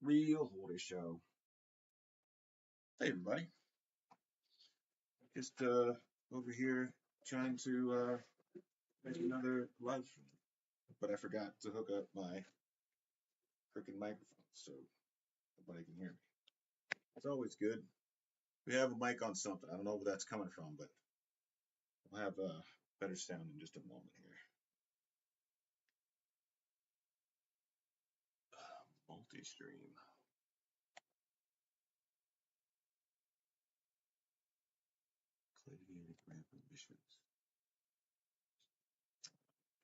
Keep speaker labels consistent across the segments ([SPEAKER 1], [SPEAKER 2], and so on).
[SPEAKER 1] Real Hoarder Show. Hey, everybody. Just over here trying to make another live stream, but I forgot to hook up my freaking microphone so nobody can hear me. It's always good. We have a mic on something. I don't know where that's coming from, but we'll have a better sound in just a moment here. Multi-stream. Clavier grant permissions.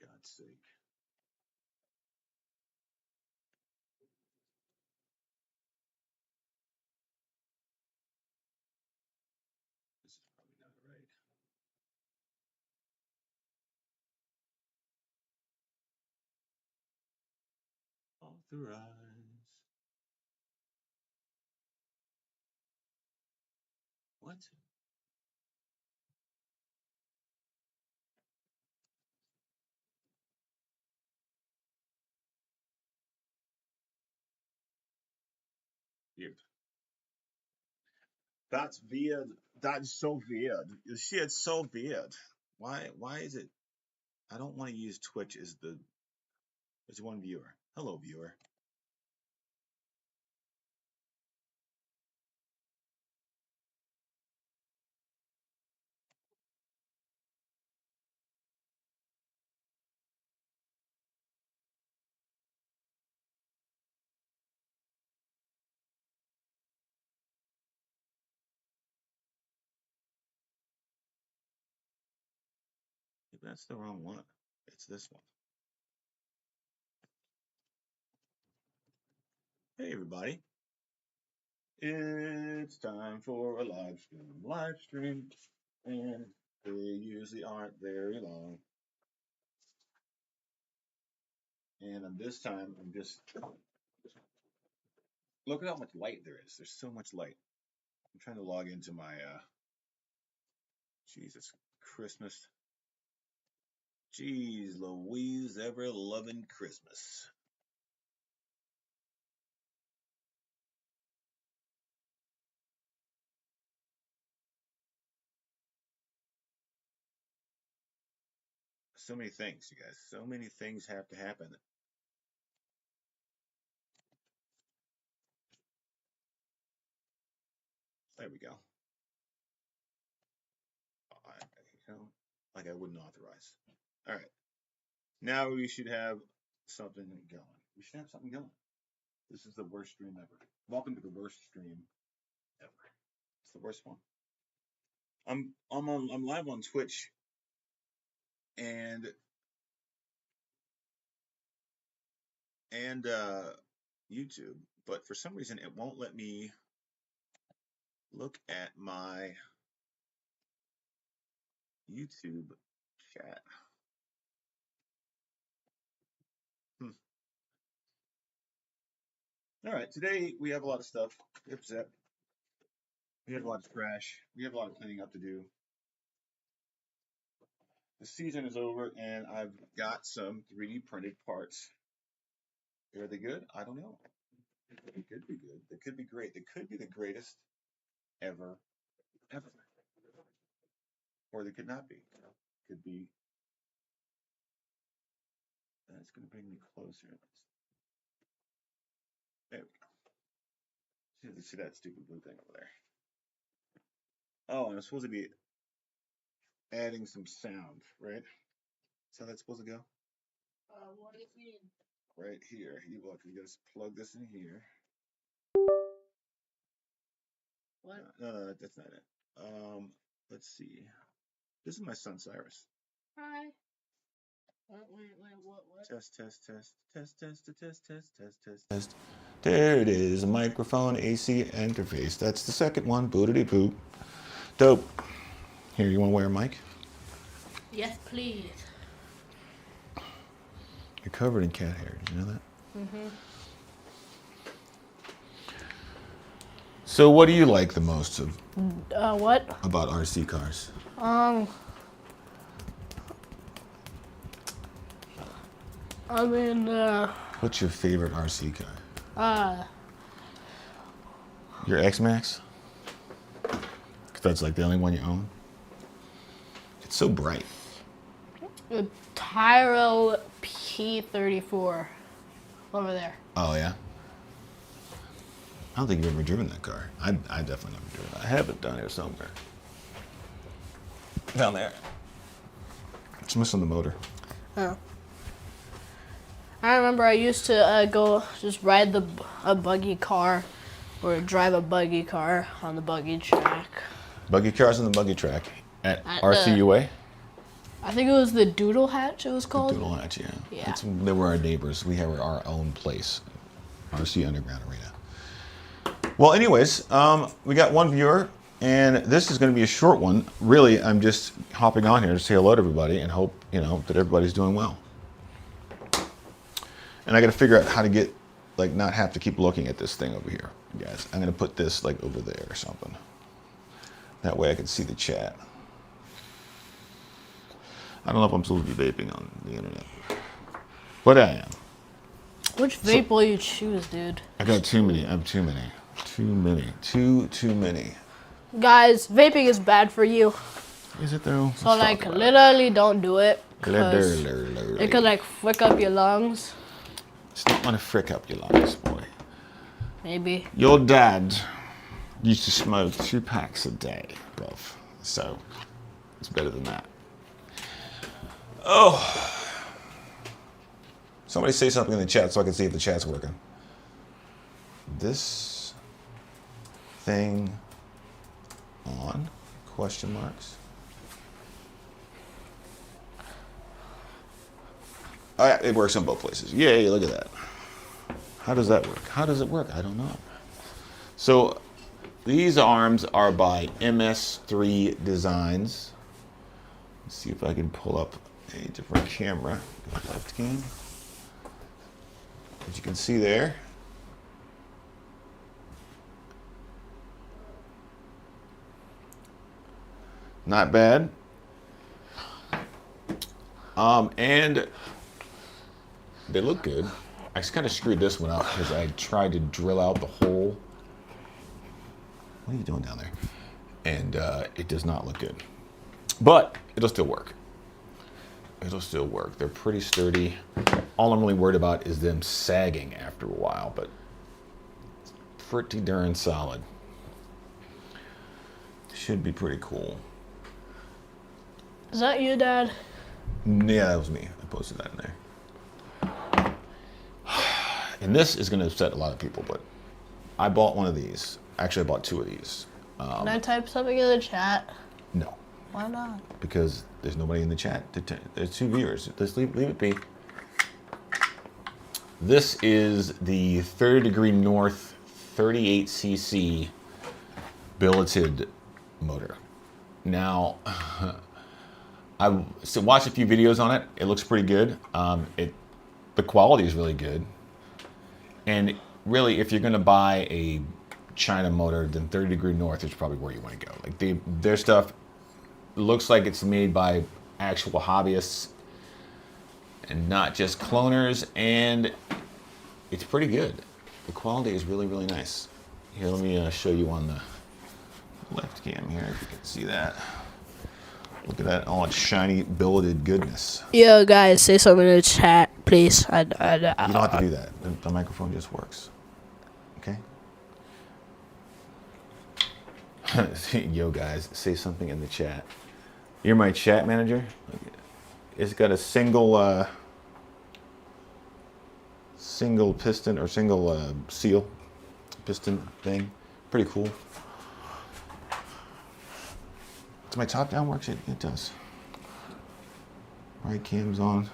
[SPEAKER 1] God's sake. This is probably not right. Authorize. What? Weird. That's weird. That's so weird. You see, it's so weird. Why is it? I don't want to use Twitch as one viewer. Hello, viewer. Maybe that's the wrong one. It's this one. Hey, everybody. It's time for a live stream. Live stream. And they usually aren't very long. And this time, I'm just look at how much light there is. There's so much light. I'm trying to log into my Jesus Christmas. Jeez Louise, ever loving Christmas. So many things, you guys. So many things have to happen. There we go. Like I wouldn't authorize. All right. Now we should have something going. We should have something going. This is the worst stream ever. Welcome to the worst stream ever. It's the worst one. I'm live on Twitch and YouTube, but for some reason it won't let me look at my YouTube chat. All right, today we have a lot of stuff. We have a lot of trash. We have a lot of cleaning up to do. The season is over, and I've got some 3D printed parts. Are they good? I don't know. They could be good. They could be great. They could be the greatest ever. Or they could not be. Could be. That's going to bring me closer. There we go. See that stupid blue thing over there. Oh, and I'm supposed to be adding some sound, right? Is how that's supposed to go?
[SPEAKER 2] What do you mean?
[SPEAKER 1] Right here. You look, you just plug this in here.
[SPEAKER 2] What?
[SPEAKER 1] No, that's not it. Let's see. This is my son Cyrus.
[SPEAKER 2] Hi. Wait, what?
[SPEAKER 1] Test. There it is, a microphone AC interface. That's the second one. Bootity poop. Dope. Here, you want to wear a mic?
[SPEAKER 2] Yes, please.
[SPEAKER 1] You're covered in cat hair. Did you know that?
[SPEAKER 2] Mm-hmm.
[SPEAKER 1] So, what do you like the most
[SPEAKER 2] What?
[SPEAKER 1] about RC cars?
[SPEAKER 2] I mean,
[SPEAKER 1] What's your favorite RC car?
[SPEAKER 3] Your X-Max? That's like the only one you own? It's so bright.
[SPEAKER 2] The Tyro P34 over there.
[SPEAKER 3] Oh, yeah? I don't think you've ever driven that car. I definitely never driven it. I have it down here somewhere. Down there. It's missing the motor.
[SPEAKER 2] Oh. I remember I used to go just ride a buggy car or drive a buggy car on the buggy track.
[SPEAKER 3] Buggy cars on the buggy track at RCUA?
[SPEAKER 2] I think it was the Doodle Hatch it was called.
[SPEAKER 3] Doodle Hatch, yeah.
[SPEAKER 2] Yeah.
[SPEAKER 3] They were our neighbors. We have our own place, RC Underground Arena. Well, anyways, we got one viewer, and this is going to be a short one. Really, I'm just hopping on here to say hello to everybody and hope, that everybody's doing well. And I got to figure out how to get, not have to keep looking at this thing over here, guys. I'm going to put this, over there or something. That way I can see the chat. I don't know if I'm supposed to be vaping on the internet, but I am.
[SPEAKER 2] Which vape will you choose, dude?
[SPEAKER 3] I got too many. I have too many. Too many.
[SPEAKER 2] Guys, vaping is bad for you.
[SPEAKER 3] Is it though?
[SPEAKER 2] So literally don't do it.
[SPEAKER 3] Literally.
[SPEAKER 2] It could frick up your lungs.
[SPEAKER 3] It's not gonna frick up your lungs, boy.
[SPEAKER 2] Maybe.
[SPEAKER 3] Your dad used to smoke 2 packs a day, bruv. So it's better than that. Oh. Somebody say something in the chat so I can see if the chat's working. This thing on? Question marks. Oh, yeah, it works on both places. Yay, look at that. How does that work? How does it work? I don't know. So these arms are by MS3 Designs. Let's see if I can pull up a different camera. Left cam. As you can see there. Not bad. And they look good. I just kind of screwed this one up because I tried to drill out the hole. What are you doing down there? And it does not look good. But it'll still work. It'll still work. They're pretty sturdy. All I'm really worried about is them sagging after a while, but it's pretty darn solid. Should be pretty cool.
[SPEAKER 2] Is that you, Dad?
[SPEAKER 3] Yeah, that was me. I posted that in there. And this is going to upset a lot of people, but I bought one of these. Actually, I bought 2 of these.
[SPEAKER 2] Can I type something in the chat?
[SPEAKER 3] No.
[SPEAKER 2] Why not?
[SPEAKER 3] Because there's nobody in the chat. There's 2 viewers. Just leave it be. This is the 30 Degree North 38cc billeted motor. Now, I watched a few videos on it. It looks pretty good. The quality is really good. And really, if you're going to buy a China motor, then 30 Degree North is probably where you want to go. Their stuff looks like it's made by actual hobbyists and not just cloners, and it's pretty good. The quality is really, really nice. Here, let me show you on the left cam here, if you can see that. Look at that, all its shiny, billeted goodness.
[SPEAKER 2] Yo, guys, say something in the chat, please.
[SPEAKER 3] You don't have to do that. The microphone just works. Okay? Yo, guys, say something in the chat. You're my chat manager. It's got a single piston or single seal piston thing. Pretty cool. Does my top down work? It does. Right cam's on.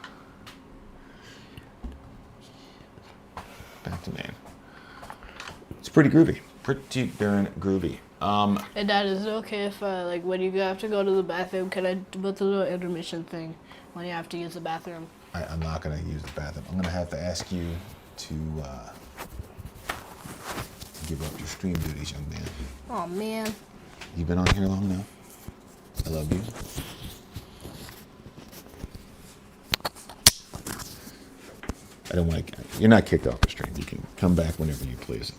[SPEAKER 3] Back to main. It's pretty groovy. Pretty darn groovy.
[SPEAKER 2] Hey, Dad, is it okay if, when you have to go to the bathroom, can I put the little intermission thing when you have to use the bathroom?
[SPEAKER 3] I'm not going to use the bathroom. I'm going to have to ask you to give up your stream duties, young man.
[SPEAKER 2] Oh, man.
[SPEAKER 3] You've been on here long enough. I love you. I don't want to. You're not kicked off the stream. You can come back whenever you please.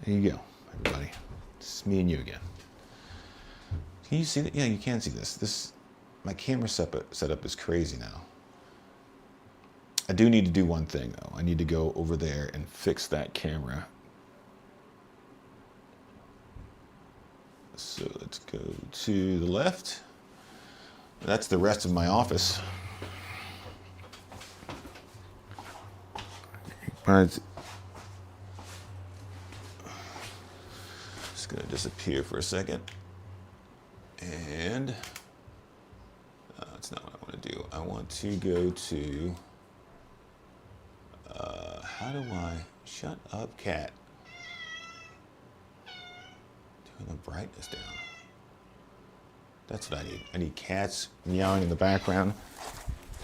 [SPEAKER 3] There you go, everybody. It's me and you again. Can you see that? Yeah, you can see this. My camera setup is crazy now. I do need to do one thing though. I need to go over there and fix that camera. So let's go to the left. That's the rest of my office. But it's gonna disappear for a second. And that's not what I want to do. I want to go to, how do I, shut up, cat. Turn the brightness down. That's what I need. I need cats meowing in the background.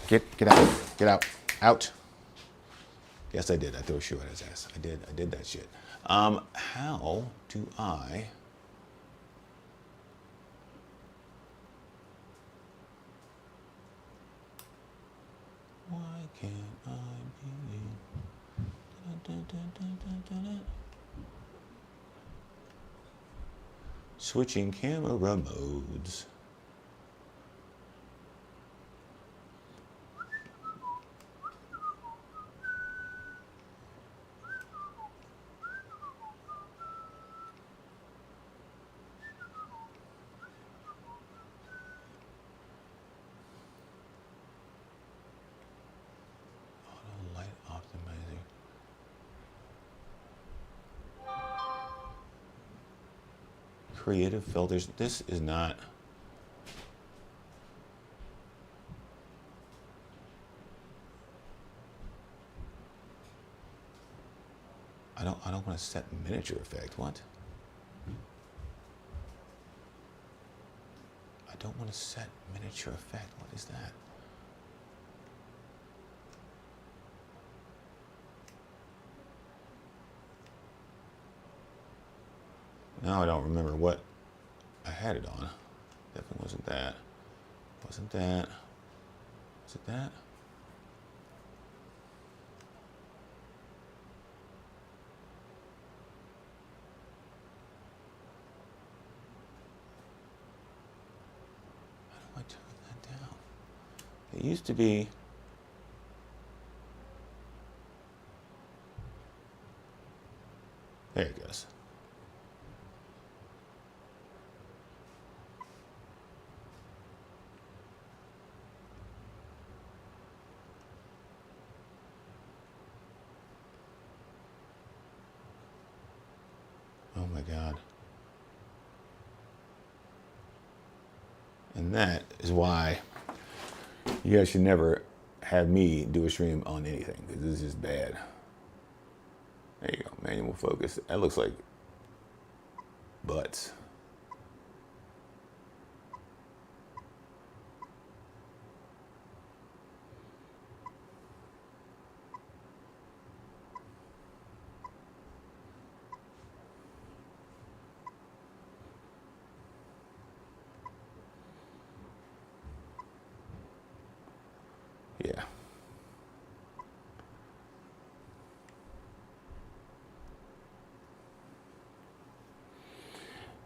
[SPEAKER 3] Get out, out. Yes, I did. I threw a shoe at his ass. I did that shit. How do I? Why can't I be? Switching camera modes. Creative filters. This is not. I don't want to set miniature effect. What? I don't want to set miniature effect. What is that? Now I don't remember what I had it on. Definitely wasn't that. Wasn't that. Was it that? How do I turn that down? It used to be. There it goes. Oh my God. And that is why you guys should never have me do a stream on anything, because this is just bad. There you go, manual focus. That looks like butts. Yeah.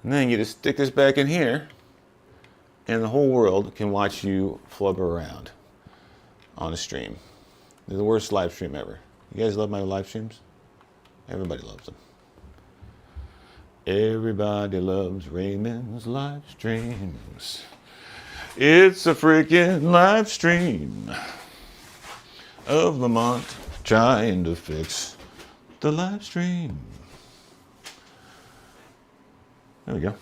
[SPEAKER 3] And then you just stick this back in here, and the whole world can watch you flub around on a stream. They're the worst live stream ever. You guys love my live streams? Everybody loves them. Everybody loves Raymond's live streams. It's a freaking live stream of Lamont trying to fix the live stream. There we go.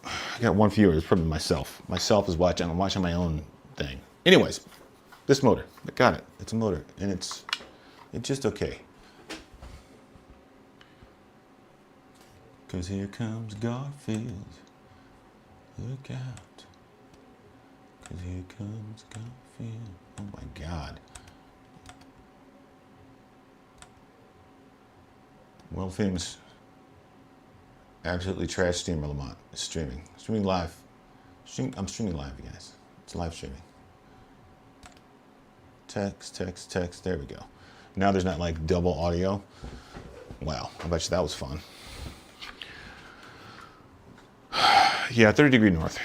[SPEAKER 3] I got one viewer. It's probably myself. Myself is watching. I'm watching my own thing. Anyways, this motor. I got it. It's a motor, and it's just okay. Cause here comes Garfield. Look out. Cause here comes Garfield. Oh my God. World famous, absolutely trash streamer Lamont is streaming live. I'm streaming live, you guys. It's live streaming. Text. There we go. Now there's not like double audio. Wow, I bet you that was fun. Yeah, 30 degree north.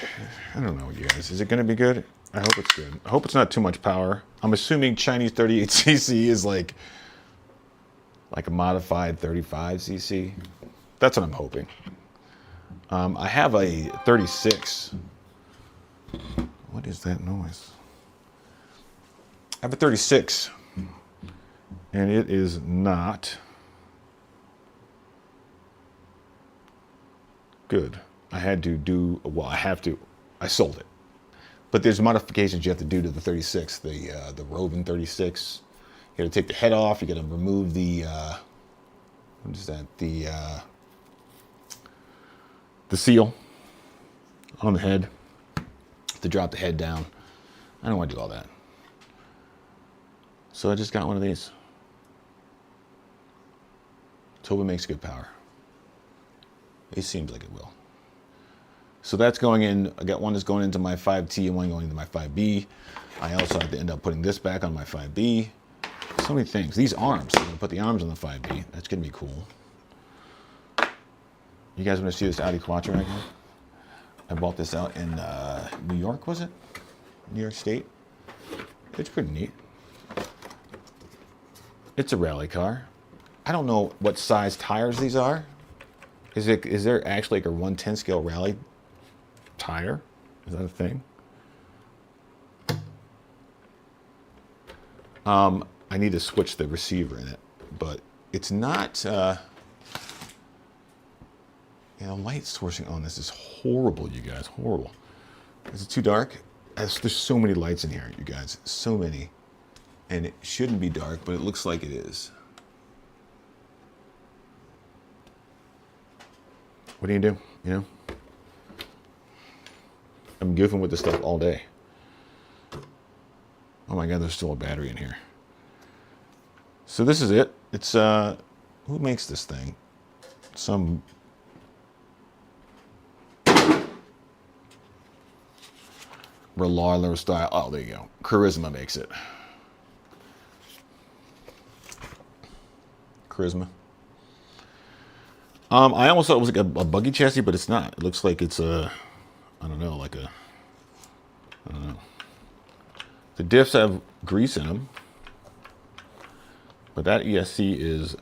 [SPEAKER 3] I don't know, you guys. Is it going to be good? I hope it's good. I hope it's not too much power. I'm assuming Chinese 38cc is like a modified 35cc. That's what I'm hoping. I have a 36. What is that noise? I have a 36, and it is not good. I had to do, well, I sold it. But there's modifications you have to do to the 36, the Rovin 36. You got to take the head off. You got to remove the, what is that? The seal on the head. To drop the head down. I don't want to do all that. So I just got one of these. Let's hope it makes good power. It seems like it will. So that's going in. I got one that's going into my 5T and one going into my 5B. I also have to end up putting this back on my 5B. So many things. These arms. I'm going to put the arms on the 5B. That's going to be cool. You guys want to see this Audi Quattro right here? I bought this out in New York, was it? New York State. It's pretty neat. It's a rally car. I don't know what size tires these are. Is there actually like a 110 scale rally tire? Is that a thing? I need to switch the receiver in it, but it's not. Light sourcing on this is horrible, you guys. Horrible. Is it too dark? There's so many lights in here, you guys. So many. And it shouldn't be dark, but it looks like it is. What do you do? You know? I'm goofing with this stuff all day. Oh my God, there's still a battery in here. So this is it. It's, who makes this thing? Some Rollar style. Oh, there you go. Charisma makes it. Charisma. I almost thought it was like a buggy chassis, but it's not. It looks like it's a, I don't know. The diffs have grease in them, but that ESC is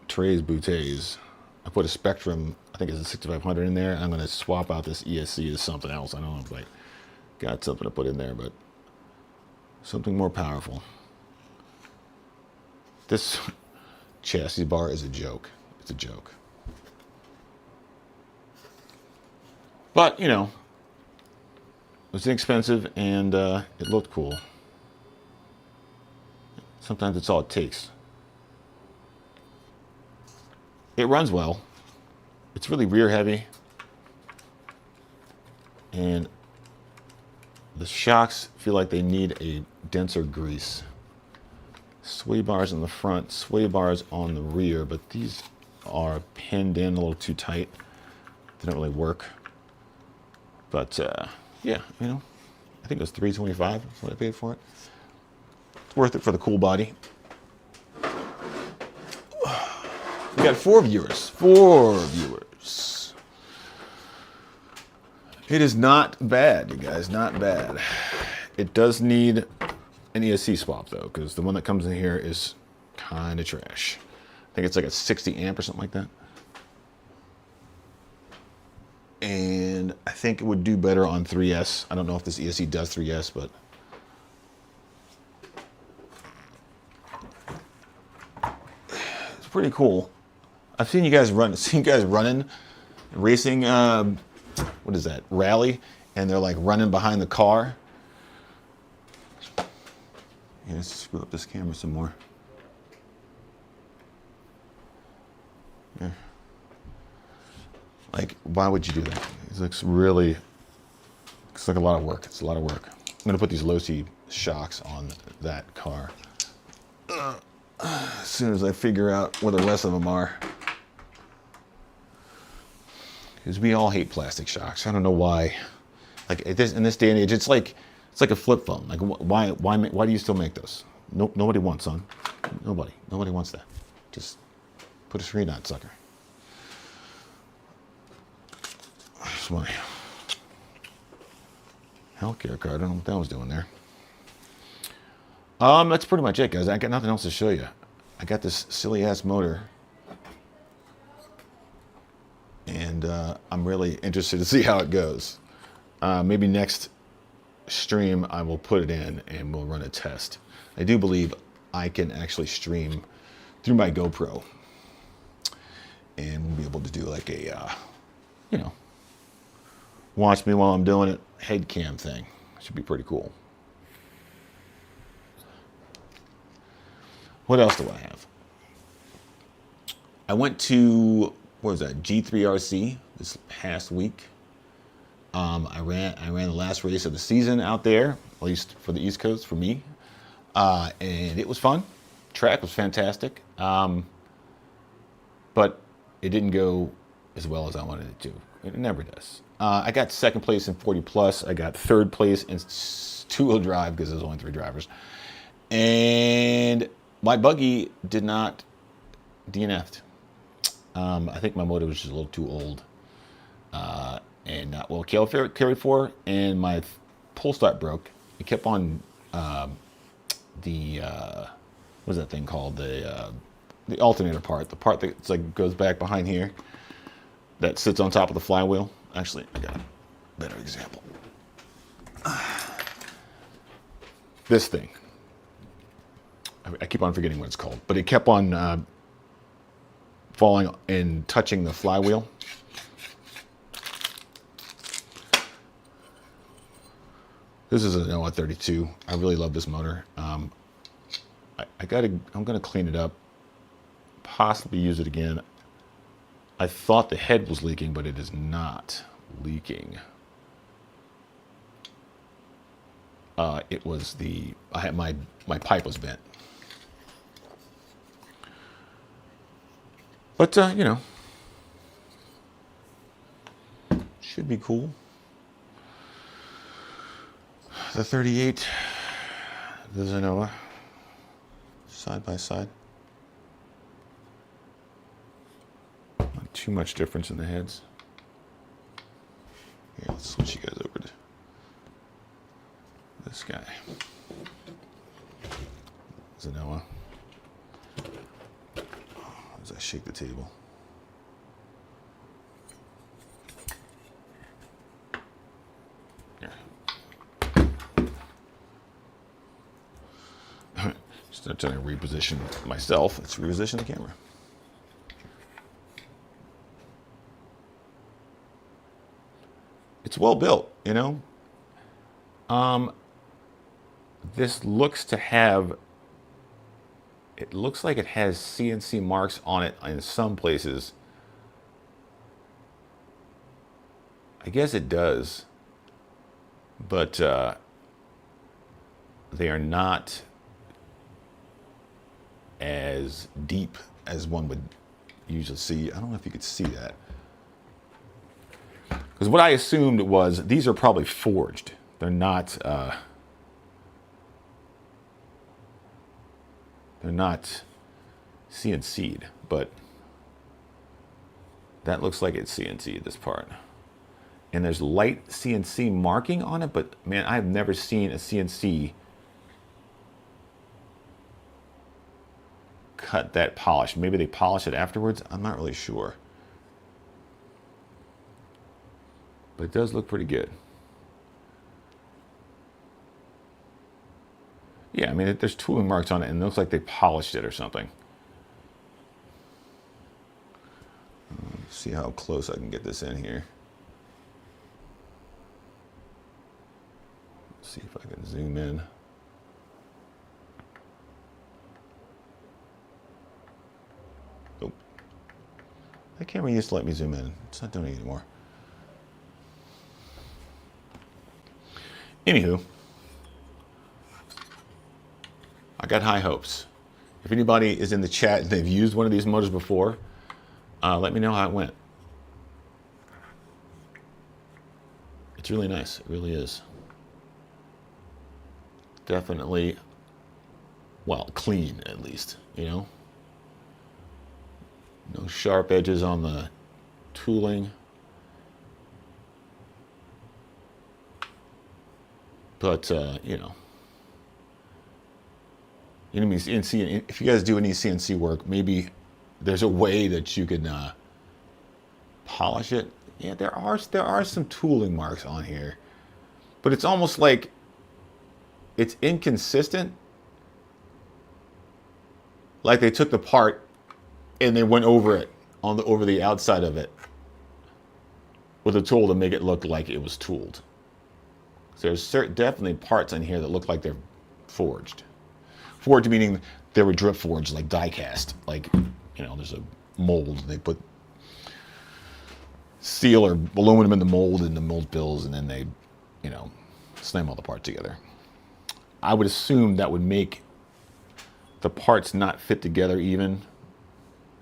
[SPEAKER 3] Tres Boutets. I put a Spectrum, I think it's a 6500 in there. I'm going to swap out this ESC to something else. I don't know if I got something to put in there, but something more powerful. This chassis bar is a joke. It's a joke. But, it was inexpensive and it looked cool. Sometimes it's all it takes. It runs well. It's really rear heavy. And the shocks feel like they need a denser grease. Sway bars in the front, sway bars on the rear, but these are pinned in a little too tight. They don't really work. But yeah, I think it was $325. That's what I paid for it. It's worth it for the cool body. We got 4 viewers. 4 viewers. It is not bad, you guys. Not bad. It does need an ESC swap, though, because the one that comes in here is kind of trash. I think it's like a 60 amp or something like that. And I think it would do better on 3S. I don't know if this ESC does 3S, but it's pretty cool. I've seen you guys running, racing, what is that, rally, and they're like running behind the car. Yeah, let's screw up this camera some more. Yeah. Like, why would you do that? It looks like a lot of work. It's a lot of work. I'm gonna put these low-C shocks on that car as soon as I figure out where the rest of them are. Because we all hate plastic shocks. I don't know why. Like in this day and age, it's like a flip phone. Like why do you still make those? Nobody wants one. Nobody wants that. Just put a screen on, sucker. That's my healthcare card. I don't know what that was doing there. That's pretty much it, guys. I got nothing else to show you. I got this silly ass motor, and I'm really interested to see how it goes. Maybe next stream I will put it in and we'll run a test. I do believe I can actually stream through my GoPro, and we'll be able to do like a, watch me while I'm doing it, head cam thing. Should be pretty cool. What else do I have? I went to, what was that, G3RC this past week. I ran the last race of the season out there, at least for the East Coast for me, and it was fun. Track was fantastic, but it didn't go as well as I wanted it to. It never does. I got second place in 40 plus. I got third place in two-wheel drive because there's only 3 drivers, and my buggy did not DNF'd. I think my motor was just a little too old. And not well carried for, and my pull start broke. It kept on what's that thing called? The alternator part, the part that like goes back behind here, that sits on top of the flywheel. Actually, I got a better example. This thing. I keep on forgetting what it's called, but it kept on falling and touching the flywheel. This is a Noah 32. I really love this motor. I'm gonna clean it up, possibly use it again. I thought the head was leaking, but it is not leaking. It was my pipe was bent. But should be cool. The 38, the Zenoa, side by side. Not too much difference in the heads. Here, let's switch you guys over to this guy. Zenoa. As I shake the table. Just trying to reposition myself. Let's reposition the camera. It's well built, This looks to have, it looks like it has CNC marks on it in some places. I guess it does, but they are not as deep as one would usually see. I don't know if you could see that. Because what I assumed was these are probably forged. They're not CNC'd, but that looks like it's CNC'd, this part. And there's light CNC marking on it, but man, I've never seen a CNC cut that polish. Maybe they polish it afterwards. I'm not really sure. But it does look pretty good. Yeah, I mean, there's tooling marks on it, and it looks like they polished it or something. Let's see how close I can get this in here. Let's see if I can zoom in. Oh, that camera used to let me zoom in. It's not doing it anymore. Anywho, I got high hopes. If anybody is in the chat and they've used one of these motors before, let me know how it went. It's really nice. It really is. Definitely well, clean at least, you know? No sharp edges on the tooling. But, you know, CNC, if you guys do any CNC work, maybe there's a way that you can polish it. Yeah, there are some tooling marks on here, but it's almost like it's inconsistent. Like they took the part and they went over it over the outside of it with a tool to make it look like it was tooled. So there's definitely parts in here that look like they're forged. Forged meaning they were drip forged, like die cast. Like, you know, there's a mold. They put steel or aluminum in the mold bills, and then they, you know, slam all the parts together. I would assume that would make the parts not fit together even,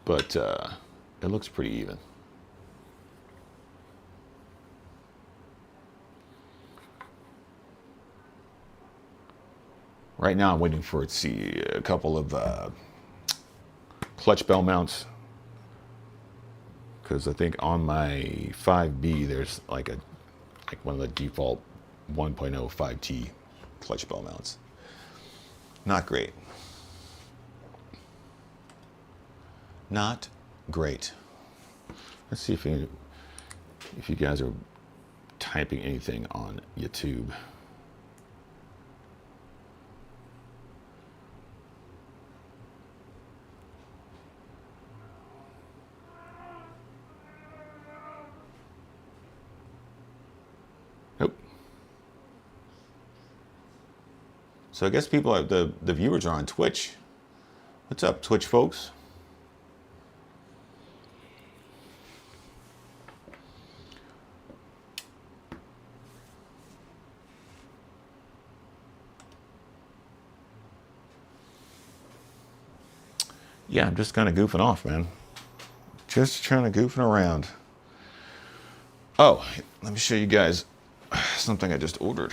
[SPEAKER 3] but it looks pretty even. Right now I'm waiting for, see, a couple of clutch bell mounts, because I think on my 5B there's like one of the default 1.0 5T clutch bell mounts. Not great. Not great. Let's see if you guys are typing anything on YouTube. Nope. So I guess people, the viewers are on Twitch. What's up, Twitch folks? Yeah, I'm just kind of goofing off, man. Just trying to goofing around. Oh, let me show you guys something I just ordered.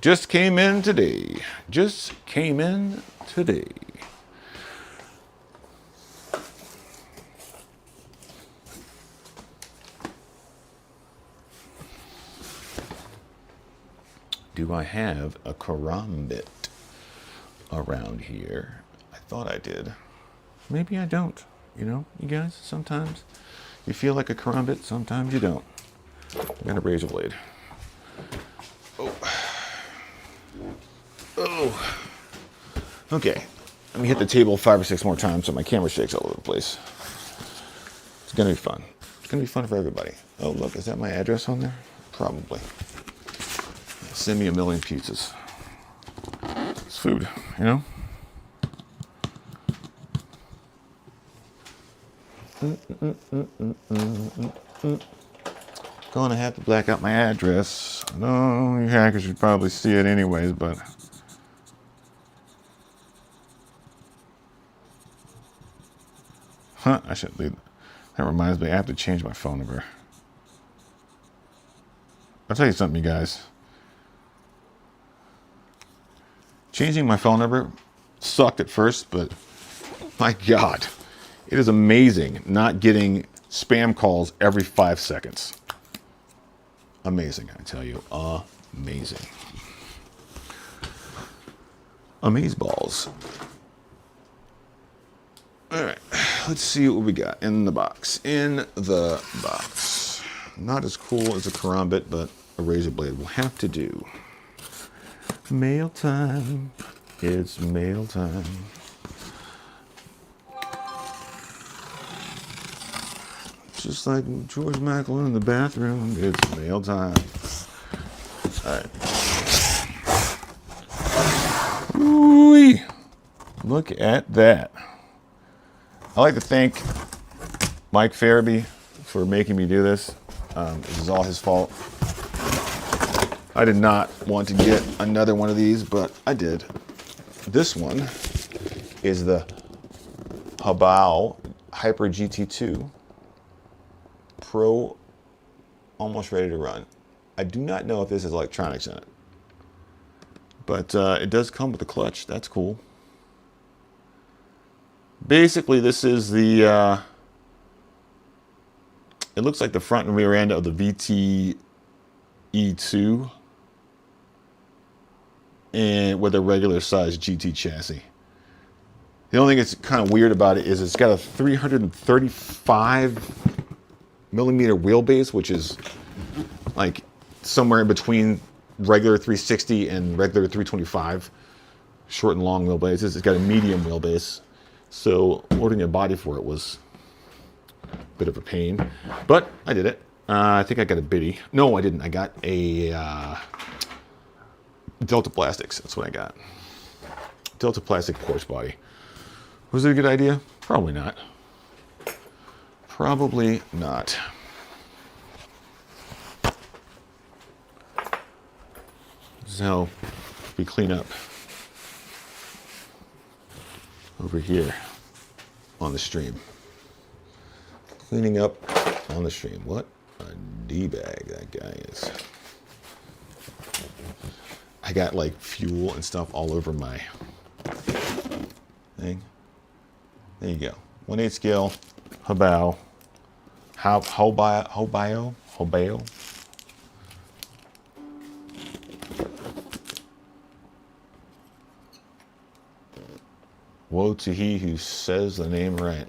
[SPEAKER 3] Just came in today. Just came in today. Do I have a karambit around here? I thought I did. Maybe I don't. You know, you guys, sometimes you feel like a karambit, sometimes you don't. I got a razor blade. Oh. Oh. Okay. Let me hit the table 5 or 6 more times so my camera shakes all over the place. It's gonna be fun. It's gonna be fun for everybody. Oh, look, is that my address on there? Probably. Send me 1,000,000 pizzas. It's food, you know? Gonna have to black out my address. No, you hackers should probably see it anyways, but I should leave. That reminds me, I have to change my phone number. I'll tell you something, you guys. Changing my phone number sucked at first, but my God, it is amazing not getting spam calls every 5 seconds. Amazing, I tell you. Amazing. Amazeballs. All right, let's see what we got in the box. In the box. Not as cool as a karambit, but a razor blade will have to do. Mail time. It's mail time. Just like George Michael in the bathroom, it's mail time. All right. Ooh-wee. Look at that. I'd like to thank Mike Farabee for making me do this. This is all his fault. I did not want to get another one of these, but I did. This one is the Habao Hyper GT2 Pro, almost ready to run. I do not know if this has electronics in it, but it does come with a clutch. That's cool. Basically, this is the, it looks like the front and rear end of the VTE2 and with a regular size GT chassis. The only thing that's kind of weird about it is it's got a 335 millimeter wheelbase, which is like somewhere in between regular 360 and regular 325. Short and long wheelbases. It's got a medium wheelbase. So ordering a body for it was a bit of a pain. But I did it. I think I got a Biddy. No, I didn't. I got a Delta Plastics. That's what I got. Delta Plastic Porsche body. Was it a good idea? Probably not. Probably not. So we clean up over here on the stream. Cleaning up on the stream. What a D-bag that guy is. I got like fuel and stuff all over my thing. There you go. 1/8 scale. Hobao. Hobao. Woe to he who says the name right.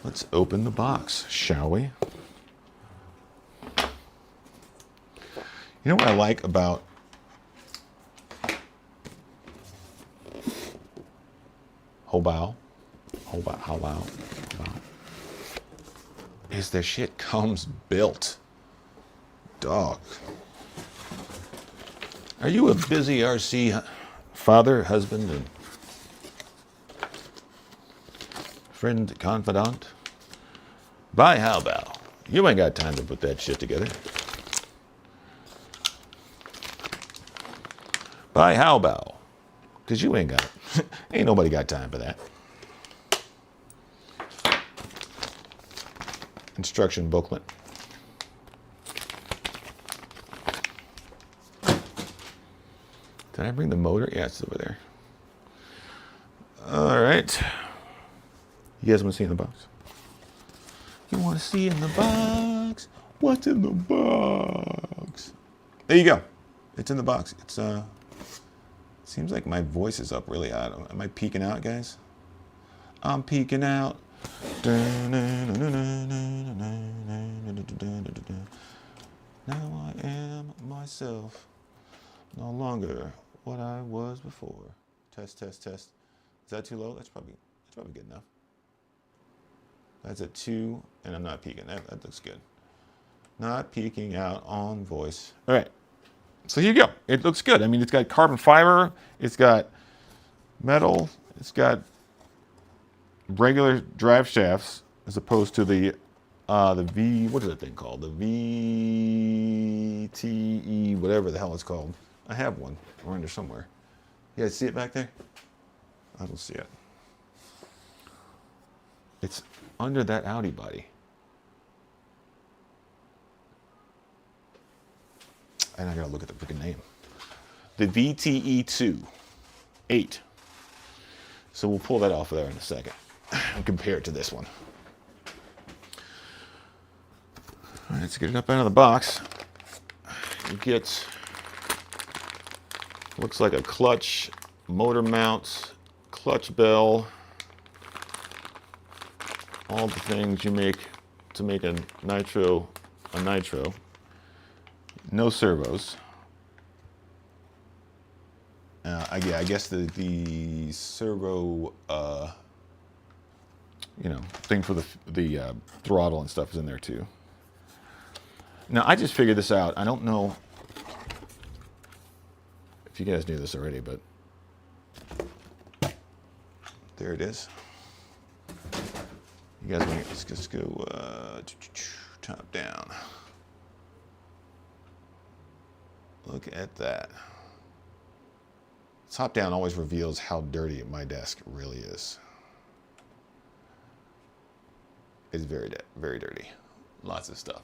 [SPEAKER 3] Let's open the box, shall we? You know what I like about Hobao is their shit comes built. Dog. Are you a busy RC father, husband, and friend, confidant? By how about? You ain't got time to put that shit together. By how about? Because you ain't got it. Ain't nobody got time for that. Instruction booklet. Did I bring the motor? Yeah, it's over there. All right. You guys want to see in the box? You want to see in the box? What's in the box? There you go. It's in the box. It's seems like my voice is up really high. Am I peeking out, guys? I'm peeking out. Now I am myself. No longer what I was before. Test, test, test. Is that too low? That's probably good enough. That's a 2, and I'm not peeking. That looks good. Not peeking out on voice. All right. So here you go. It looks good. I mean, it's got carbon fiber. It's got metal. It's got regular drive shafts as opposed to the V. What is that thing called? The VTE, whatever the hell it's called. I have one around there somewhere. You guys see it back there? I don't see it. It's under that Audi body. And I gotta look at the freaking name. The VTE2 8. So we'll pull that off of there in a second and compare it to this one. All right, let's get it up out of the box. You get, looks like a clutch, motor mount, clutch bell, all the things you make to make a nitro. No servos. I guess the servo, thing for the throttle and stuff is in there too. Now I just figured this out. I don't know if you guys knew this already, but there it is. You guys want to just go top down. Look at that. Top down always reveals how dirty my desk really is. It's very, very dirty. Lots of stuff.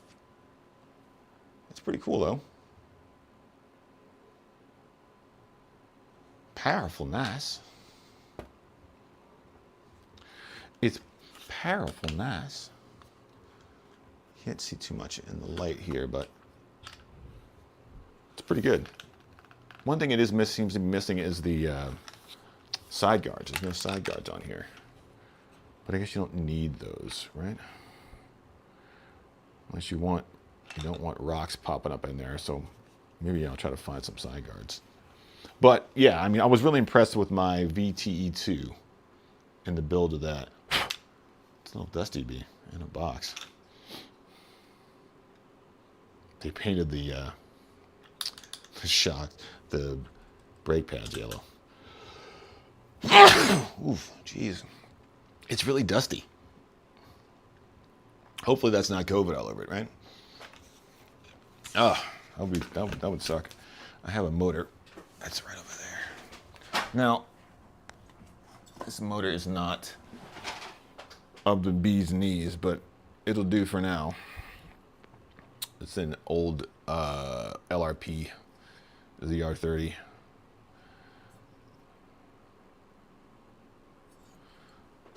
[SPEAKER 3] It's pretty cool though. powerful nice. It's powerful nice. Can't see too much in the light here, but it's pretty good. One thing it is seems to be missing is the side guards. There's no side guards on here. But I guess you don't need those, right? Unless you don't want rocks popping up in there, so maybe I'll try to find some side guards. But yeah, I mean, I was really impressed with my VTE2 and the build of that. It's a little Dusty Bee in a box. They painted the shock, the brake pads yellow. Oof, jeez. It's really dusty. Hopefully that's not COVID all over it, right? Oh, that would suck. I have a motor that's right over there. Now, this motor is not of the bee's knees, but it'll do for now. It's an old LRP, ZR30.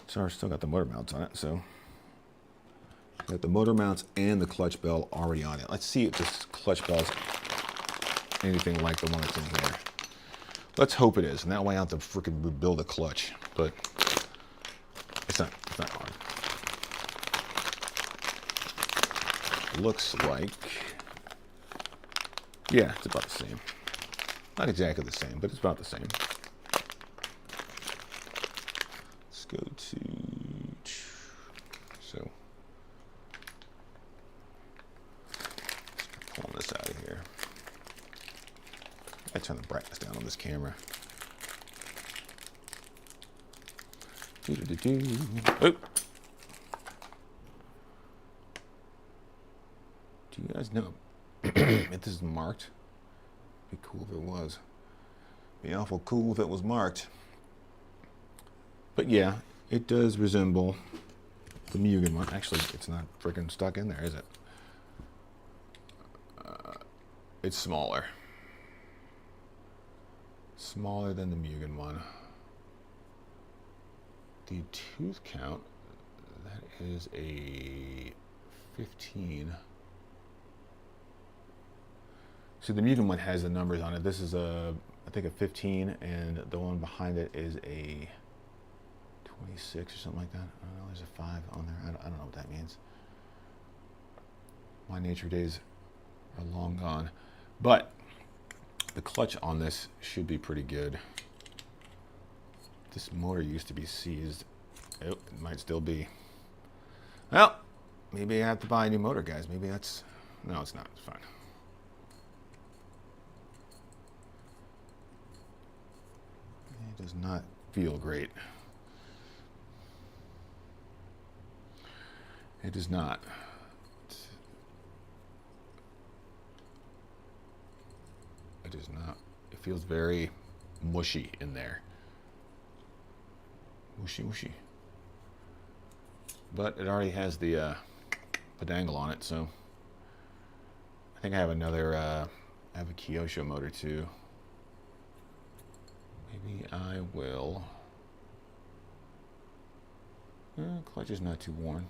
[SPEAKER 3] So still got the motor mounts on it, so got the motor mounts and the clutch bell already on it. Let's see if this clutch bell is anything like the one that's in here. Let's hope it is, and that way I don't have to freaking rebuild a clutch, but it's not hard. Looks like, yeah, it's about the same. Not exactly the same, but it's about the same. Let's go to, so, pulling this out of here. I turn the brightness down on this camera. Oh. Do you guys know if this is marked? Be cool if it was. Be awful cool if it was marked. But yeah, it does resemble the Mugen one. Actually, it's not freaking stuck in there, is it? It's smaller. Smaller than the Mugen one. The tooth count, that is a 15. So the Mugen one has the numbers on it. This is I think a 15, and the one behind it is a 26 or something like that. I don't know, there's a 5 on there. I don't know what that means. My nature days are long gone. But the clutch on this should be pretty good. This motor used to be seized. Oh, it might still be. Well, maybe I have to buy a new motor, guys. Maybe that's... No, it's not. It's fine. It does not feel great. It does not. It does not. It feels very mushy in there. Mushy. But it already has the pedangle on it, so I think I have another, I have a Kyosho motor too. Maybe I will. Clutch is not too worn.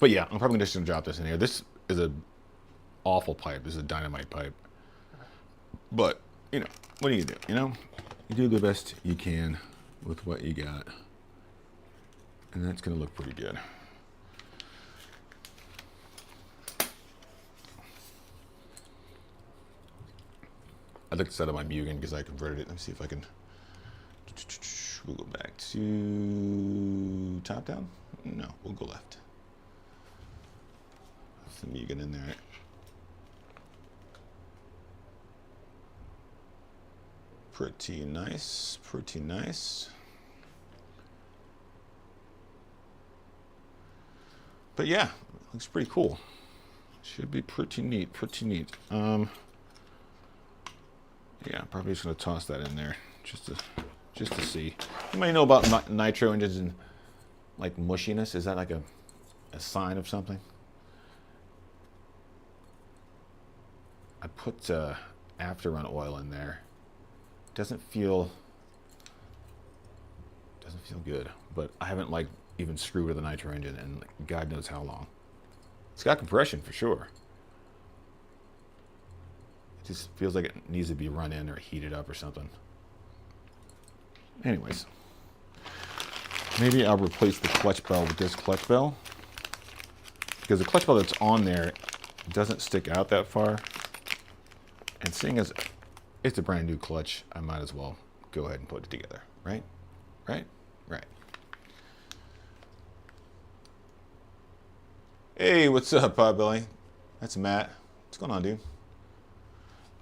[SPEAKER 3] But yeah, I'm probably just gonna drop this in here. This is a awful pipe. This is a dynamite pipe. But, you know, what do? You know, you do the best you can with what you got. And that's gonna look pretty good. I'd like to set up my Mugen because I converted it. Let me see if I can. We'll go back to top down. No, we'll go left. Some Mugen in there. Pretty nice, pretty nice. But yeah, looks pretty cool. Should be pretty neat, pretty neat. Yeah, I'm probably just gonna toss that in there just to see. You might know about nitro engines and like mushiness. Is that like a sign of something? I put afterrun oil in there. Doesn't feel good, but I haven't like even screwed with a nitro engine in God knows how long. It's got compression for sure. It just feels like it needs to be run in or heated up or something. Anyways, maybe I'll replace the clutch bell with this clutch bell, because the clutch bell that's on there doesn't stick out that far. And seeing as it's a brand new clutch, I might as well go ahead and put it together, right? Right? Right. Hey, what's up, Potbelly? That's Matt. What's going on, dude?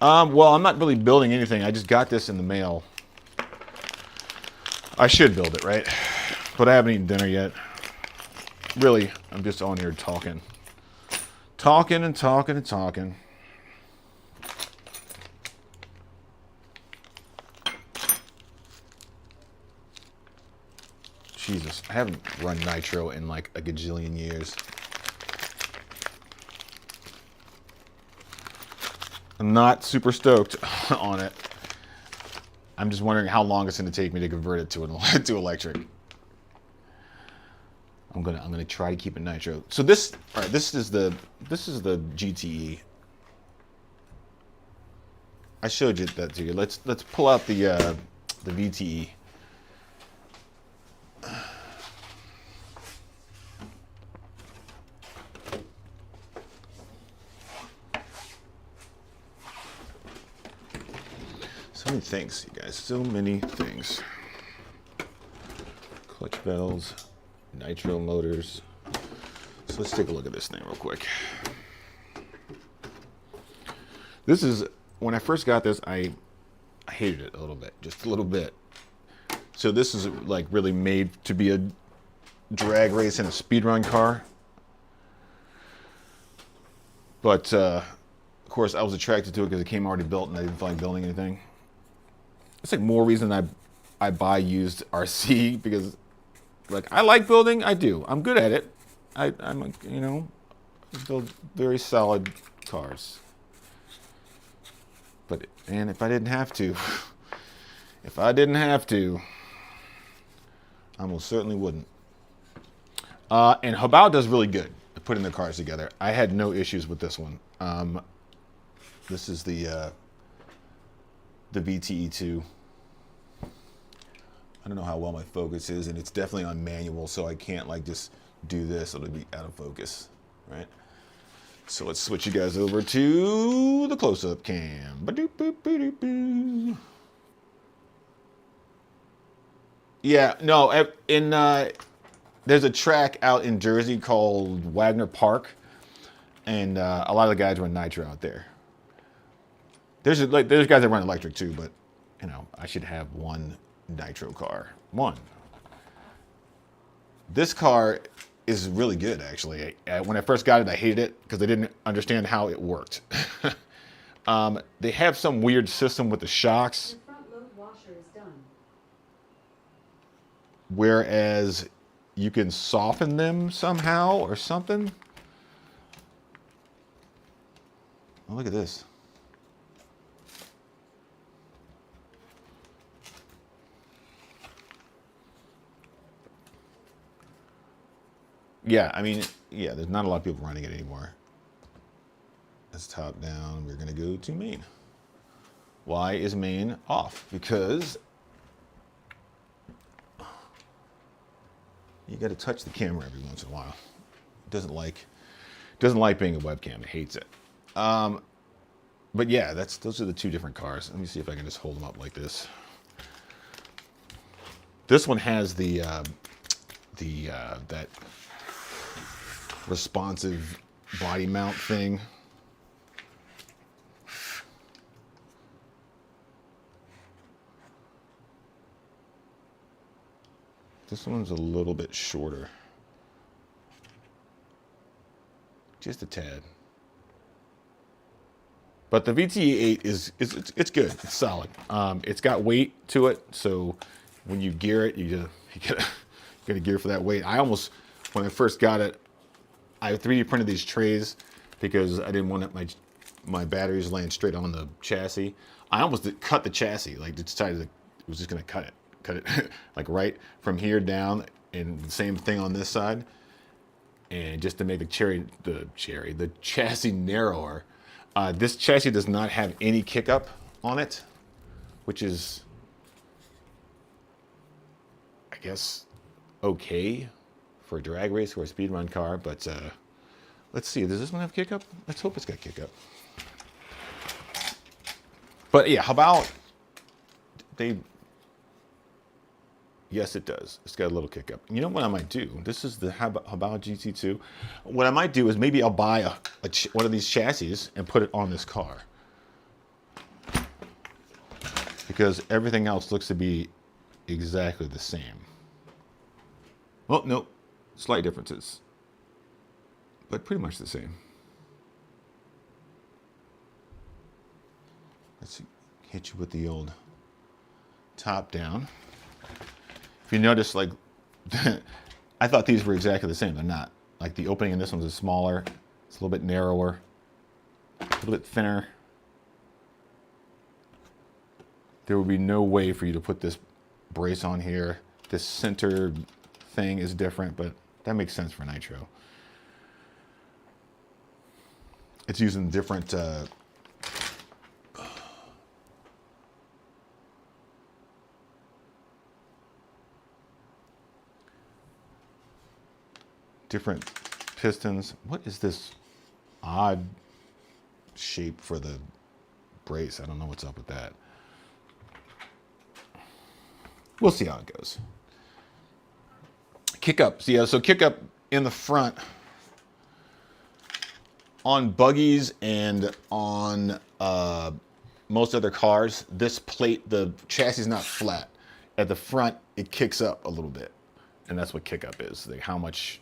[SPEAKER 3] Well, I'm not really building anything. I just got this in the mail. I should build it, right? But I haven't eaten dinner yet. Really, I'm just on here talking. Talking and talking and talking. Jesus, I haven't run nitro in like a gajillion years. I'm not super stoked on it. I'm just wondering how long it's going to take me to convert it to to electric. I'm gonna try to keep it nitro. So this, all right, this is the GTE. I showed you that to you. Let's pull out the VTE. So many things, you guys. So many things. Clutch bells, nitro motors. So let's take a look at this thing real quick. This is, when I first got this, I hated it a little bit, just a little bit. So this is like really made to be a drag race and a speed run car. But of course I was attracted to it because it came already built and I didn't feel like building anything. It's like more reason I buy used RC, because like I like building, I do. I'm good at it. I'm you know, build very solid cars. But and if I didn't have to, I most certainly wouldn't. And Habao does really good at putting the cars together. I had no issues with this one. This is the VTE2. I don't know how well my focus is, and it's definitely on manual, so I can't like just do this. It'll be out of focus, right? So let's switch you guys over to the close-up cam. Ba-doop-boop-ba-doop-boo. Yeah, no, there's a track out in Jersey called Wagner Park, and a lot of the guys run nitro out there. There's guys that run electric too, but you know, I should have one nitro car. One. This car is really good, actually. When I first got it, I hated it because I didn't understand how it worked. They have some weird system with the shocks.
[SPEAKER 4] The front load washer is done.
[SPEAKER 3] Whereas you can soften them somehow or something. Oh, look at this. Yeah, I mean, yeah, there's not a lot of people running it anymore. That's top down. We're going to go to main. Why is main off? Because you got to touch the camera every once in a while. It doesn't like being a webcam. It hates it. But yeah, those are the two different cars. Let me see if I can just hold them up like this. This one has that responsive body mount thing. This one's a little bit shorter. Just a tad. But the VTE8 it's good. It's solid. It's got weight to it, so when you gear it, you gotta gear for that weight. When I first got it, I 3D printed these trays because I didn't want my my batteries laying straight on the chassis. I almost cut the chassis, like decided it was just gonna cut it like right from here down, and the same thing on this side. And just to make the chassis narrower. This chassis does not have any kick-up on it, which is, I guess, okay for a drag race or a speed run car, but let's see, does this one have kick-up? Let's hope it's got kick-up. But yeah, how about yes, it does. It's got a little kick up. You know what I might do? This is the Haval GT2. What I might do is maybe I'll buy one of these chassis and put it on this car. Because everything else looks to be exactly the same. Well, no, slight differences. But pretty much the same. Let's see, hit you with the old top down. If you notice, like, I thought these were exactly the same. They're not. Like, the opening in this one's is smaller. It's a little bit narrower. A little bit thinner. There would be no way for you to put this brace on here. This center thing is different, but that makes sense for nitro. It's using different different pistons. What is this odd shape for the brace? I don't know what's up with that. We'll see how it goes. Kick up. So yeah, so kick up in the front on buggies and on most other cars. This plate, the chassis is not flat. At the front, it kicks up a little bit, and that's what kick up is. Like how much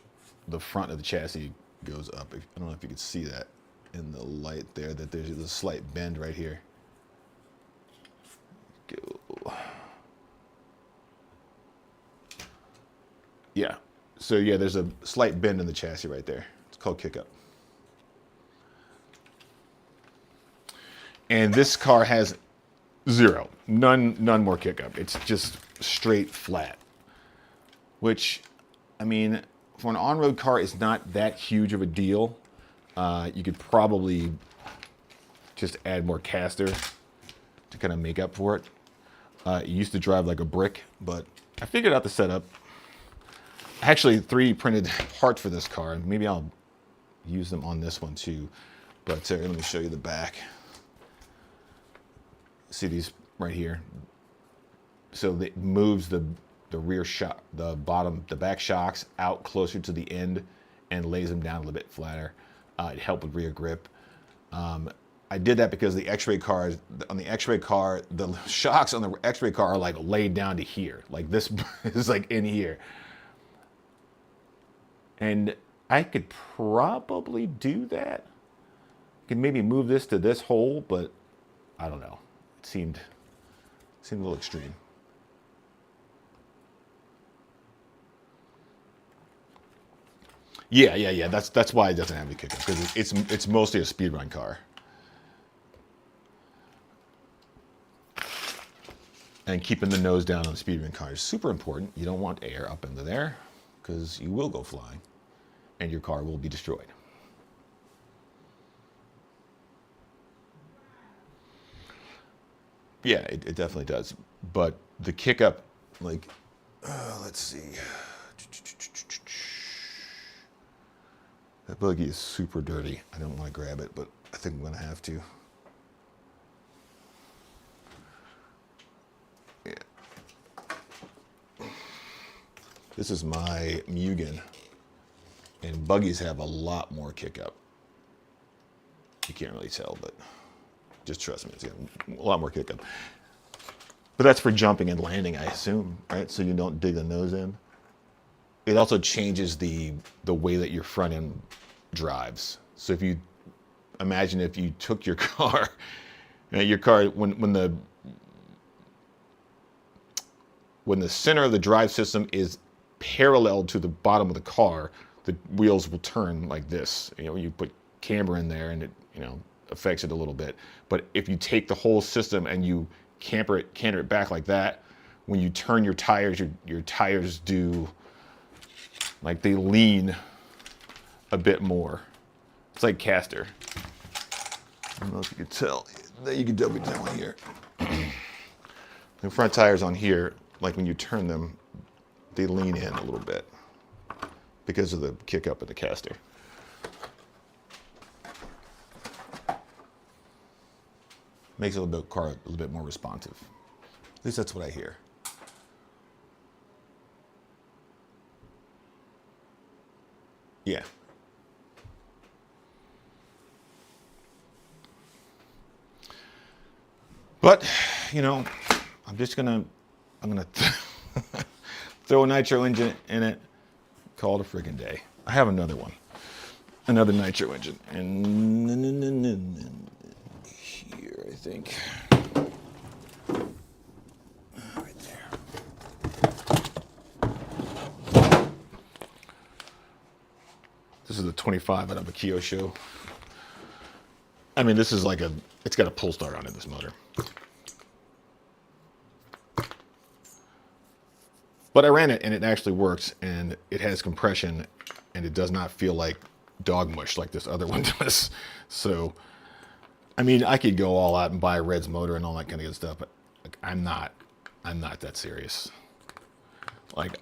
[SPEAKER 3] the front of the chassis goes up. I don't know if you can see that in the light there, that there's a slight bend right here. Go. Yeah, so yeah, there's a slight bend in the chassis right there. It's called kick up. And this car has zero, none more kick up. It's just straight flat, which, I mean, for an on-road car, it's not that huge of a deal. You could probably just add more caster to kind of make up for it. It used to drive like a brick, but I figured out the setup. Actually, 3D printed parts for this car. Maybe I'll use them on this one too. But let me show you the back. See these right here? So it moves the rear shock, the back shocks out closer to the end and lays them down a little bit flatter. It helped with rear grip. I did that because the X-Ray car, the shocks on the X-Ray car are like laid down to here. Like this is like in here. And I could probably do that. I could maybe move this to this hole, but I don't know. It seemed a little extreme. Yeah. That's why it doesn't have any kick-up, because it's mostly a speedrun car. And keeping the nose down on the speedrun car is super important. You don't want air up into there, because you will go flying, and your car will be destroyed. Yeah, it definitely does. But the kick-up, like, let's see. That buggy is super dirty. I don't want to grab it, but I think I'm going to have to. Yeah. This is my Mugen, and buggies have a lot more kick-up. You can't really tell, but just trust me, it's got a lot more kick-up. But that's for jumping and landing, I assume, right? So you don't dig the nose in. It also changes the way that your front end drives. So if you imagine if you took your car, when the center of the drive system is parallel to the bottom of the car, the wheels will turn like this. You know, you put camber in there, and it, affects it a little bit. But if you take the whole system and you canter it back like that, when you turn your tires, your tires do, like, they lean a bit more. It's like caster. I don't know if you can tell. You can double down here. The front tires on here, like when you turn them, they lean in a little bit because of the kick up of the caster. Makes it car a little bit more responsive. At least that's what I hear. Yeah. But, you know, I'm gonna throw a nitro engine in it, call it a friggin' day. I have another one, another nitro engine, and here, I think. Right there. This is the 25 out of a Kyosho. I mean, this is like it's got a pull start on it, this motor. But I ran it and it actually works, and it has compression, and it does not feel like dog mush like this other one does. So, I mean, I could go all out and buy a Reds motor and all that kind of good stuff, but like, I'm not that serious. Like,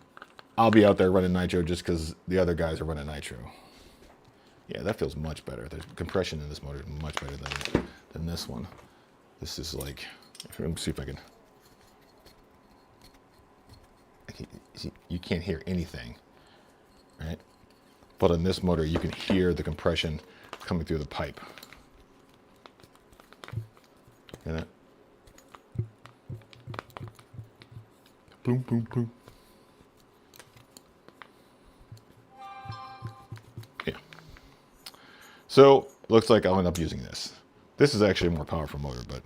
[SPEAKER 3] I'll be out there running nitro just because the other guys are running nitro. Yeah, that feels much better. The compression in this motor is much better than this one. This is like, let me see if I can. You can't hear anything, right? But on this motor, you can hear the compression coming through the pipe. Hear that? Boom, boom, boom. Yeah. So, looks like I'll end up using this. This is actually a more powerful motor, but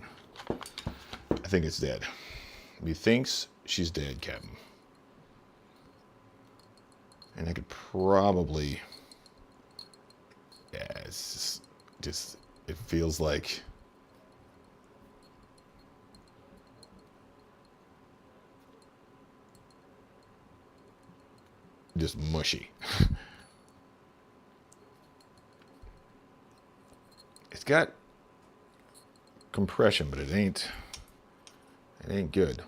[SPEAKER 3] I think it's dead. He thinks she's dead, Captain. And I could probably, yeah, it's just it feels like just mushy. It's got compression, but it ain't good.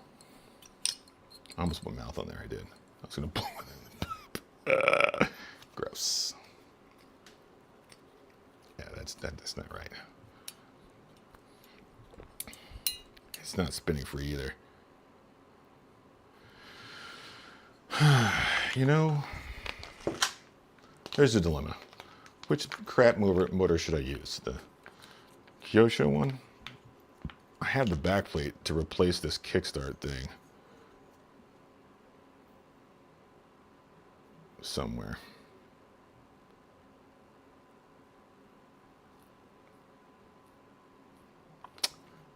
[SPEAKER 3] I almost put my mouth on there. I did. I was gonna pull it in. Gross. Yeah, that's not right. It's not spinning free either. You know, there's a dilemma. Which crap motor should I use? The Kyosho one? I have the backplate to replace this kickstart thing somewhere.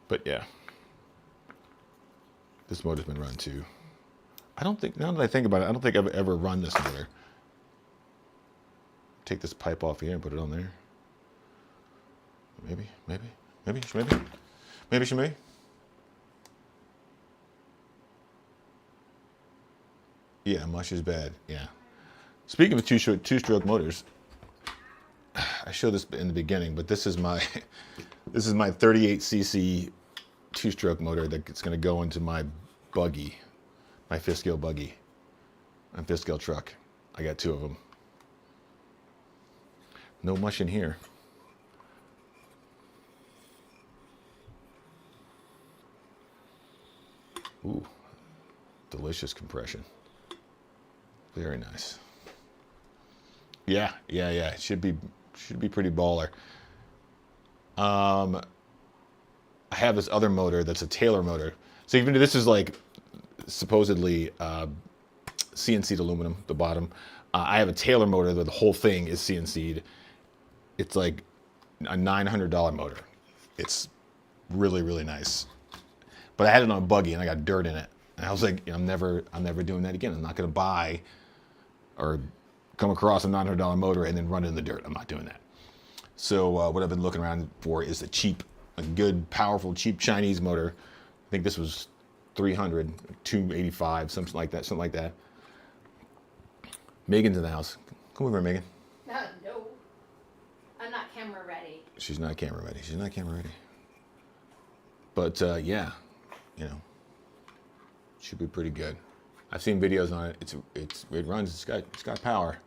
[SPEAKER 3] But yeah, this motor's been run too. I don't think, now that I think about it, I don't think I've ever run this motor. Take this pipe off here and put it on there. Maybe. Yeah, mush is bad. Yeah. Speaking of two-stroke motors, I showed this in the beginning, but this is my 38cc two-stroke motor that's going to go into my buggy, my fifth scale buggy, my fifth scale truck. I got two of them. No mush in here. Ooh, delicious compression. Very nice. Yeah. It should be pretty baller. I have this other motor that's a Taylor motor. So even this is like supposedly CNC'd aluminum, the bottom. I have a Taylor motor that the whole thing is CNC'd. It's like a $900 motor. It's really, really nice. But I had it on a buggy and I got dirt in it. And I was like, I'm never doing that again. I'm not gonna buy or come across a $900 motor and then run it in the dirt. I'm not doing that. So what I've been looking around for is a good, powerful, cheap Chinese motor. I think this was 300, 285, something like that. Megan's in the house. Come over, Megan.
[SPEAKER 2] No, I'm not camera ready.
[SPEAKER 3] She's not camera ready. But yeah, should be pretty good. I've seen videos on it. It runs. It's got power.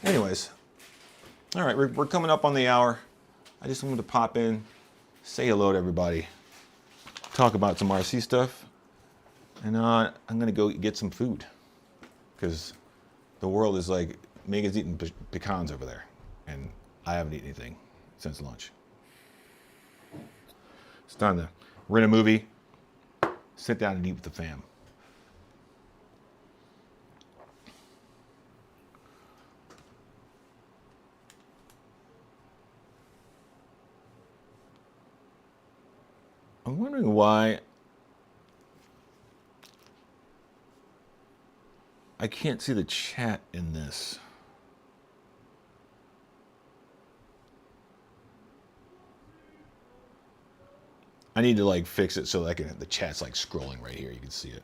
[SPEAKER 3] Anyways, all right, we're coming up on the hour. I just wanted to pop in, say hello to everybody, talk about some RC stuff, and I'm gonna go get some food because the world is like Megan's eating pecans over there, and I haven't eaten anything since lunch. It's time to rent a movie, sit down and eat with the fam. I'm wondering why I can't see the chat in this. I need to like fix it so that the chat's like scrolling right here. You can see it.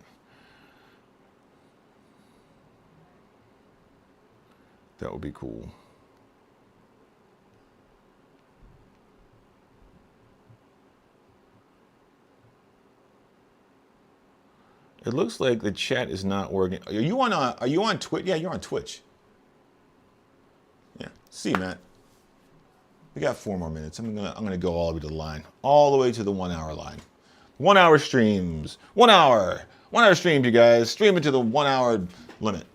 [SPEAKER 3] That would be cool. It looks like the chat is not working. Are you on Twitch? Yeah, you're on Twitch. Yeah. See, Matt. We got 4 more minutes. I'm gonna go all the way to the line. All the way to the 1 hour line. 1 hour streams. 1 hour. 1 hour streams, you guys. Stream it to the 1 hour limit.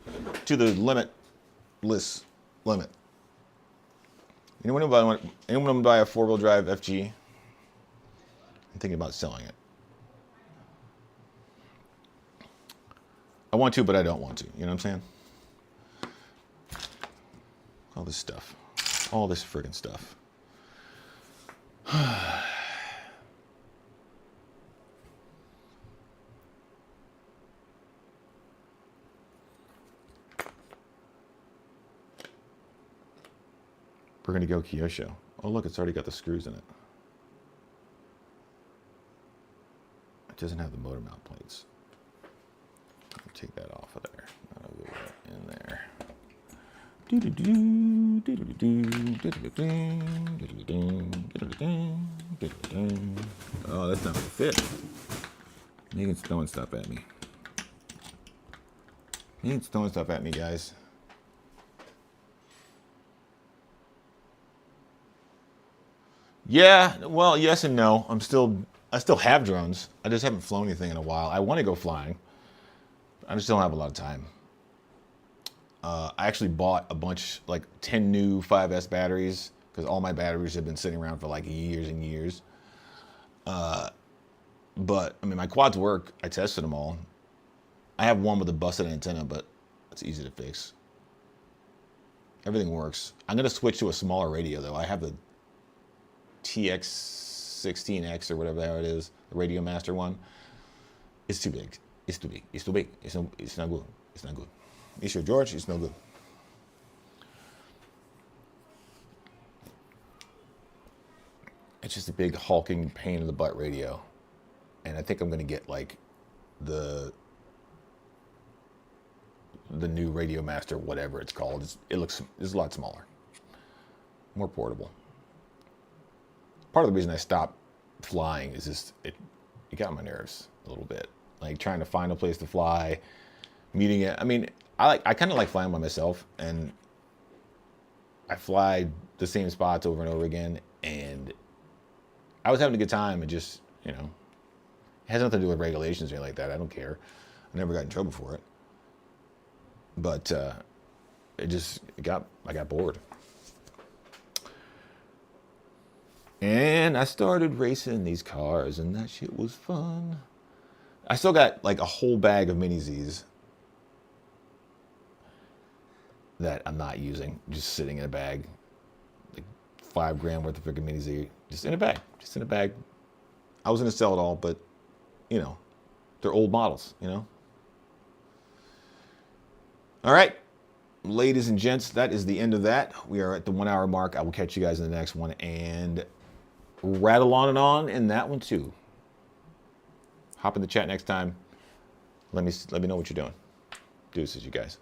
[SPEAKER 3] To the limitless limit. Anyone want to buy a 4-wheel drive FG? I'm thinking about selling it. I want to, but I don't want to. You know what I'm saying? All this stuff. All this friggin' stuff. We're gonna go Kyosho. Oh look, it's already got the screws in it. It doesn't have the motor mount plates. Take that off of there. I'll go in there. Oh, that's not gonna fit. Megan's throwing stuff at me. Megan's throwing stuff at me, guys. Yeah, well, yes and no. I still have drones. I just haven't flown anything in a while. I want to go flying. I just don't have a lot of time. I actually bought a bunch, like 10 new 5S batteries, because all my batteries have been sitting around for like years and years. But, I mean, my quads work. I tested them all. I have one with a busted antenna, but it's easy to fix. Everything works. I'm going to switch to a smaller radio, though. I have the TX16X or whatever the hell it is, the Radio Master one. It's too big. It's too big. It's too big. It's not good. It's not good. It's your George. It's no good. It's just a big hulking pain in the butt radio, and I think I'm gonna get like the new Radio Master, whatever it's called. It's a lot smaller, more portable. Part of the reason I stopped flying is just it got on my nerves a little bit. Like trying to find a place to fly, meeting it. I mean, I kind of like flying by myself, and I fly the same spots over and over again, and I was having a good time. And just, it has nothing to do with regulations or anything like that. I don't care. I never got in trouble for it. But I got bored. And I started racing these cars, and that shit was fun. I still got like a whole bag of Mini Zs that I'm not using, just sitting in a bag. Like $5,000 worth of freaking Mini Z, just in a bag. I was gonna sell it all, but they're old models, All right, ladies and gents, that is the end of that. We are at the 1 hour mark. I will catch you guys in the next one and rattle on and on in that one too. Hop in the chat next time. Let me know what you're doing. Deuces, you guys.